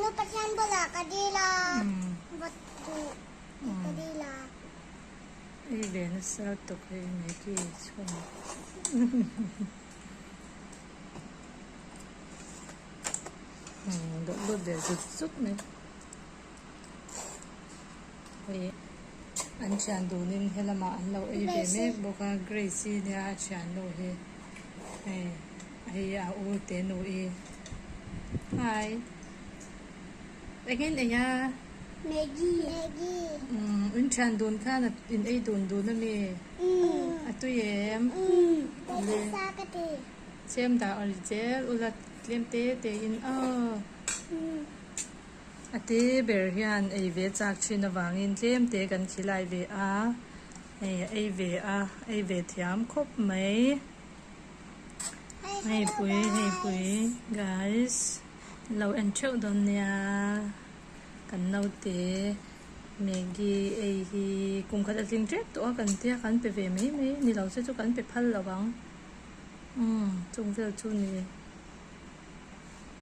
nu pasyan bola kadila batu kadila ai về nó sao tục hay mấy cái xong đỡ luôn để rút này vậy anh chàng đồ nên hay là mà anh lâu ấy về mấy boca Gracie thì anh chàng đồ he hay ô tên đồ e hi again nha Maggie anh chàng đồ khá là in ấy đồ nó mê à tôi em Tadi sakit xem ta ở chế ulat lem te in ate ber hian ei ve chak thina wangin tlem te kan khilai ve a ei ve thiam khop mai hei pui guys lo en cheu don nia kan no te Maggie ei hi kum khat atling tre to kan tia kan pe ve mai ni lo se chu kan pe phal lawang chung vel chu ni